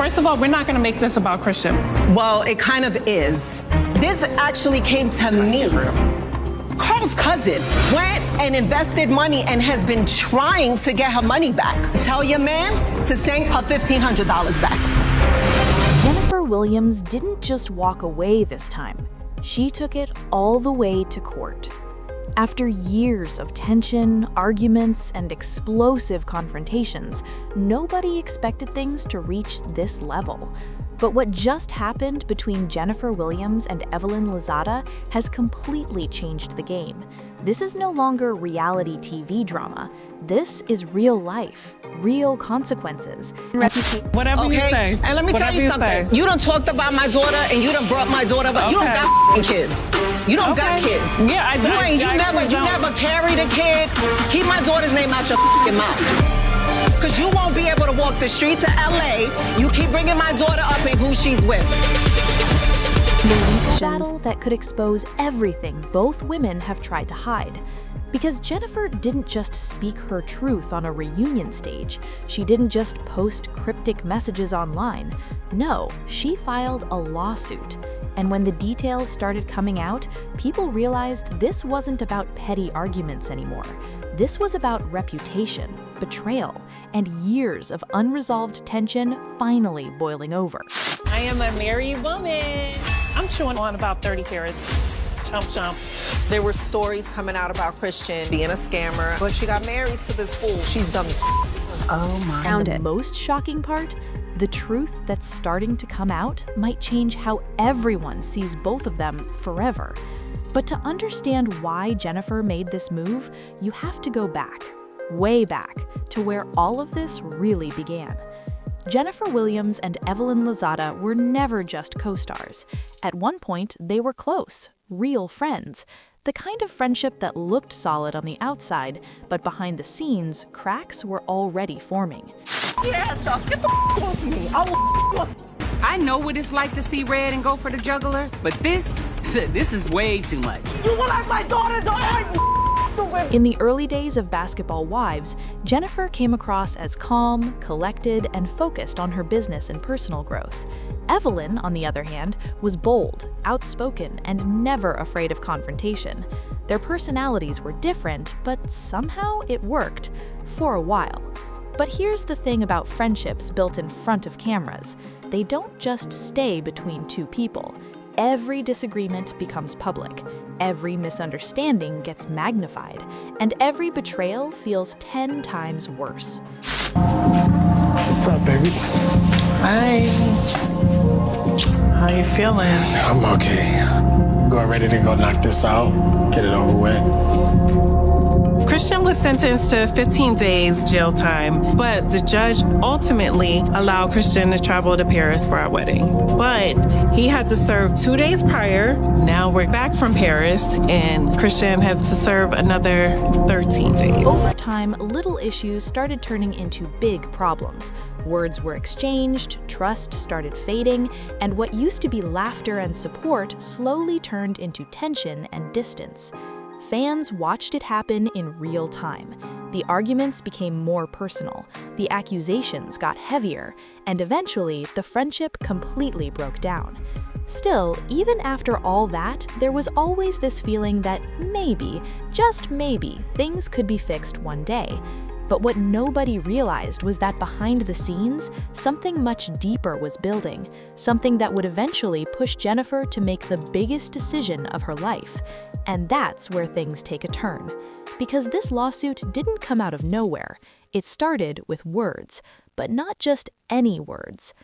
First of all, we're not going to make this about Christian. Well, it kind of is. This actually came to me. Carl's cousin went and invested money and has been trying to get her money back. Tell your man to send her $1,500 back. Jennifer Williams didn't just walk away this time. She took it all the way to court. After years of tension, arguments, and explosive confrontations, nobody expected things to reach this level. But what just happened between Jennifer Williams and Evelyn Lozada has completely changed the game. This is no longer reality TV drama. This is real life, real consequences. Whatever you say. And let me tell you something. You done talked about my daughter and you done brought my daughter, but you don't got kids. You don't got kids. Yeah, I do. You never carried a kid. Keep my daughter's name out your mouth. Because you won't be able to walk the streets of LA. You keep bringing my daughter up and who she's with. The legal battle that could expose everything both women have tried to hide. Because Jennifer didn't just speak her truth on a reunion stage. She didn't just post cryptic messages online. No, she filed a lawsuit. And when the details started coming out, people realized this wasn't about petty arguments anymore. This was about reputation, betrayal, and years of unresolved tension finally boiling over. I am a married woman. I'm chewing on about 30 carats. Chomp, chomp. There were stories coming out about Christian being a scammer, but she got married to this fool. She's dumb as Oh my. And the most shocking part? The truth that's starting to come out might change how everyone sees both of them forever. But to understand why Jennifer made this move, you have to go back, way back, to where all of this really began. Jennifer Williams and Evelyn Lozada were never just co-stars. At one point, they were close, real friends. The kind of friendship that looked solid on the outside, but behind the scenes, cracks were already forming. Yeah, so get the off me. I know what it's like to see red and go for the jugular, but this is way too much. You were like my daughter, In the early days of Basketball Wives, Jennifer came across as calm, collected, and focused on her business and personal growth. Evelyn, on the other hand, was bold, outspoken, and never afraid of confrontation. Their personalities were different, but somehow it worked, for a while. But here's the thing about friendships built in front of cameras. They don't just stay between two people. Every disagreement becomes public, every misunderstanding gets magnified, and every betrayal feels 10 times worse. What's up, baby? Hi. How you feeling? I'm okay. Ready to go knock this out, get it over with. Christian was sentenced to 15 days jail time, but the judge ultimately allowed Christian to travel to Paris for our wedding. But he had to serve 2 days prior. Now we're back from Paris, and Christian has to serve another 13 days. Over time, little issues started turning into big problems. Words were exchanged, trust started fading, and what used to be laughter and support slowly turned into tension and distance. Fans watched it happen in real time. The arguments became more personal, the accusations got heavier, and eventually the friendship completely broke down. Still, even after all that, there was always this feeling that maybe, just maybe, things could be fixed one day. But what nobody realized was that behind the scenes, something much deeper was building, something that would eventually push Jennifer to make the biggest decision of her life. And that's where things take a turn. Because this lawsuit didn't come out of nowhere. It started with words, but not just any words.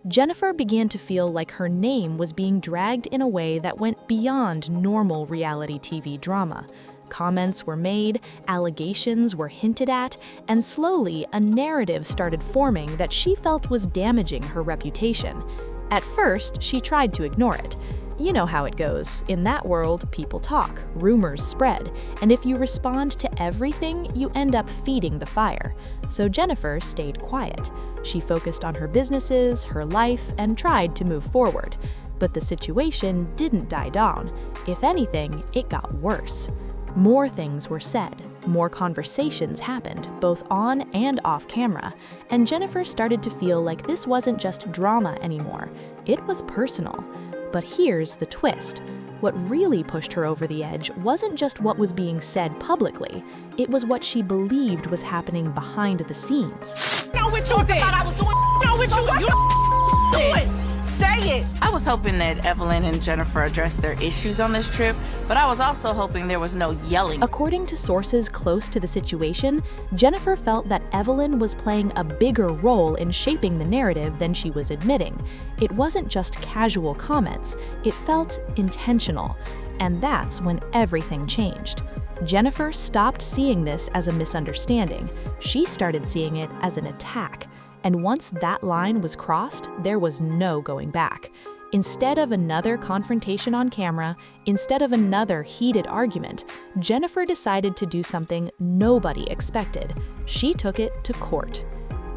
Jennifer began to feel like her name was being dragged in a way that went beyond normal reality TV drama. Comments were made, allegations were hinted at, and slowly a narrative started forming that she felt was damaging her reputation. At first, she tried to ignore it. You know how it goes. In that world, people talk, rumors spread, and if you respond to everything, you end up feeding the fire. So Jennifer stayed quiet. She focused on her businesses, her life, and tried to move forward. But the situation didn't die down. If anything, it got worse. More things were said, More conversations happened, both on and off camera, and Jennifer started to feel like this wasn't just drama anymore. It was personal. But here's the twist. What really pushed her over the edge wasn't just what was being said publicly, it was what she believed was happening behind the scenes. Know what you did. I was doing. Know what you doing. Say it. I was hoping that Evelyn and Jennifer addressed their issues on this trip, but I was also hoping there was no yelling. According to sources close to the situation, Jennifer felt that Evelyn was playing a bigger role in shaping the narrative than she was admitting. It wasn't just casual comments, it felt intentional. And that's when everything changed. Jennifer stopped seeing this as a misunderstanding. She started seeing it as an attack. And once that line was crossed, there was no going back. Instead of another confrontation on camera, instead of another heated argument, Jennifer decided to do something nobody expected. She took it to court.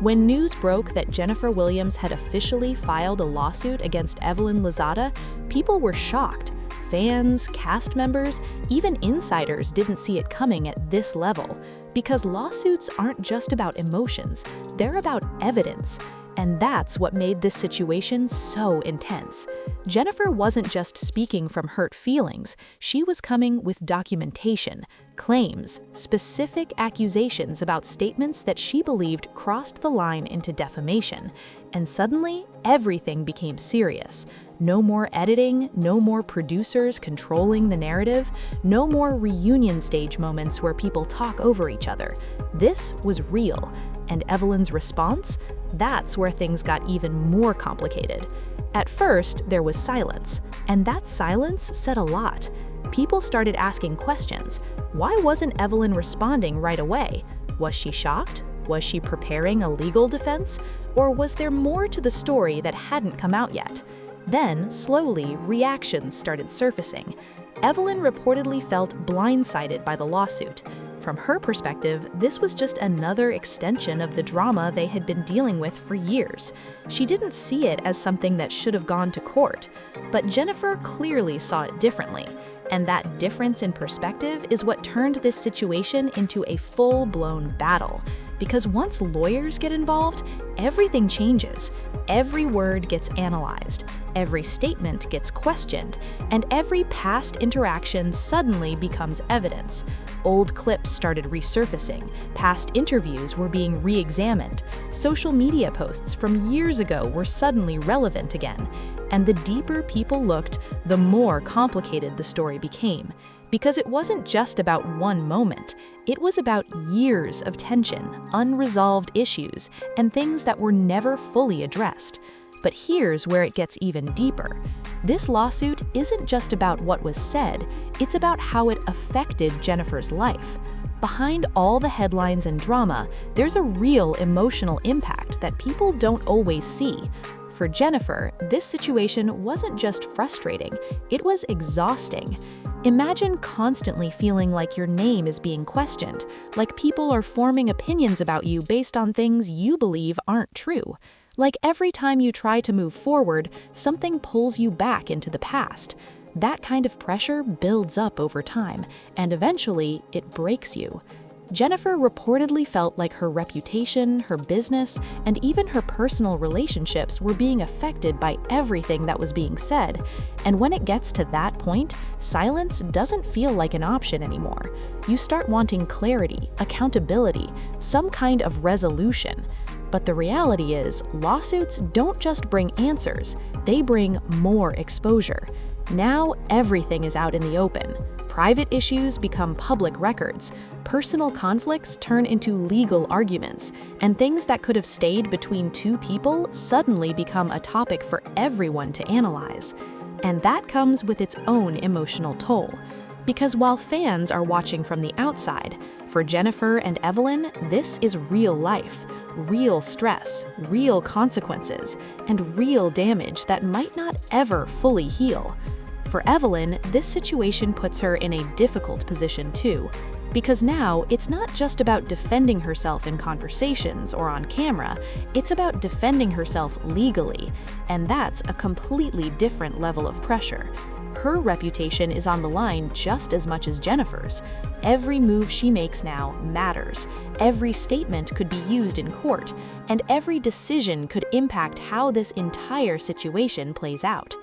When news broke that Jennifer Williams had officially filed a lawsuit against Evelyn Lozada, people were shocked. Fans, cast members, even insiders didn't see it coming at this level. Because lawsuits aren't just about emotions, they're about evidence. And that's what made this situation so intense. Jennifer wasn't just speaking from hurt feelings, she was coming with documentation, claims, specific accusations about statements that she believed crossed the line into defamation. And suddenly, everything became serious. No more editing, no more producers controlling the narrative, no more reunion stage moments where people talk over each other. This was real. And Evelyn's response? That's where things got even more complicated. At first, there was silence, and that silence said a lot. People started asking questions. Why wasn't Evelyn responding right away? Was she shocked? Was she preparing a legal defense? Or was there more to the story that hadn't come out yet? Then, slowly, reactions started surfacing. Evelyn reportedly felt blindsided by the lawsuit. From her perspective, this was just another extension of the drama they had been dealing with for years. She didn't see it as something that should have gone to court, but Jennifer clearly saw it differently. And that difference in perspective is what turned this situation into a full-blown battle. Because once lawyers get involved, everything changes. Every word gets analyzed, every statement gets questioned, and every past interaction suddenly becomes evidence. Old clips started resurfacing, past interviews were being re-examined, social media posts from years ago were suddenly relevant again. And the deeper people looked, the more complicated the story became. Because it wasn't just about one moment, it was about years of tension, unresolved issues, and things that were never fully addressed. But here's where it gets even deeper. This lawsuit isn't just about what was said, it's about how it affected Jennifer's life. Behind all the headlines and drama, there's a real emotional impact that people don't always see. For Jennifer, this situation wasn't just frustrating, it was exhausting. Imagine constantly feeling like your name is being questioned, like people are forming opinions about you based on things you believe aren't true. Like every time you try to move forward, something pulls you back into the past. That kind of pressure builds up over time, and eventually it breaks you. Jennifer reportedly felt like her reputation, her business, and even her personal relationships were being affected by everything that was being said. And when it gets to that point, silence doesn't feel like an option anymore. You start wanting clarity, accountability, some kind of resolution. But the reality is, lawsuits don't just bring answers, they bring more exposure. Now everything is out in the open. Private issues become public records. Personal conflicts turn into legal arguments, and things that could have stayed between two people suddenly become a topic for everyone to analyze. And that comes with its own emotional toll. Because while fans are watching from the outside, for Jennifer and Evelyn, this is real life, real stress, real consequences, and real damage that might not ever fully heal. For Evelyn, this situation puts her in a difficult position too, because now it's not just about defending herself in conversations or on camera, it's about defending herself legally, and that's a completely different level of pressure. her reputation is on the line just as much as Jennifer's. Every move she makes now matters. Every statement could be used in court, and every decision could impact how this entire situation plays out.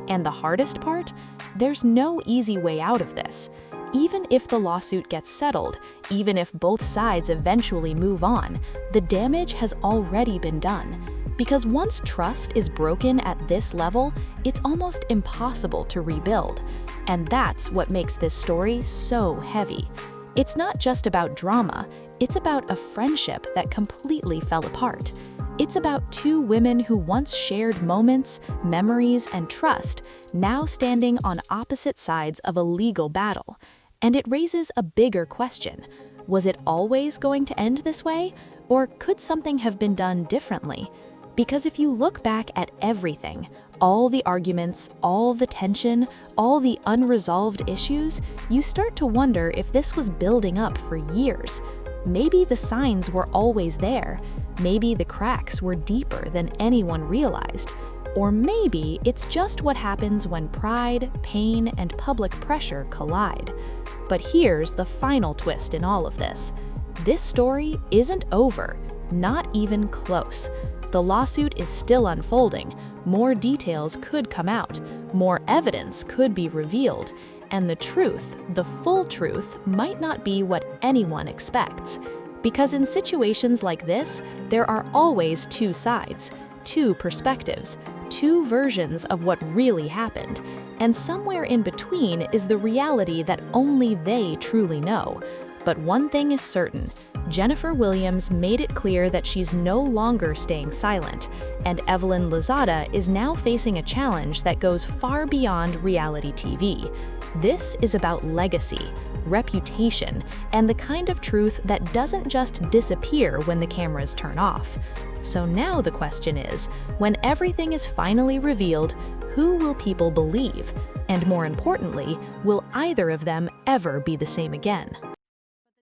And the hardest part? There's no easy way out of this. Even if the lawsuit gets settled, even if both sides eventually move on, the damage has already been done. Because once trust is broken at this level, it's almost impossible to rebuild. And that's what makes this story so heavy. It's not just about drama, it's about a friendship that completely fell apart. It's about two women who once shared moments, memories, and trust, now standing on opposite sides of a legal battle. And it raises a bigger question. Was it always going to end this way? Or could something have been done differently? Because if you look back at everything, all the arguments, all the tension, all the unresolved issues, you start to wonder if this was building up for years. Maybe the signs were always there. Maybe the cracks were deeper than anyone realized. Or maybe it's just what happens when pride, pain, and public pressure collide. But here's the final twist in all of this. This story isn't over, not even close. The lawsuit is still unfolding, more details could come out, more evidence could be revealed, and the truth, the full truth, might not be what anyone expects. Because in situations like this, there are always two sides, two perspectives, two versions of what really happened, and somewhere in between is the reality that only they truly know. But one thing is certain. Jennifer Williams made it clear that she's no longer staying silent, and Evelyn Lozada is now facing a challenge that goes far beyond reality TV. This is about legacy, reputation, and the kind of truth that doesn't just disappear when the cameras turn off. So now the question is, when everything is finally revealed, who will people believe? And more importantly, will either of them ever be the same again?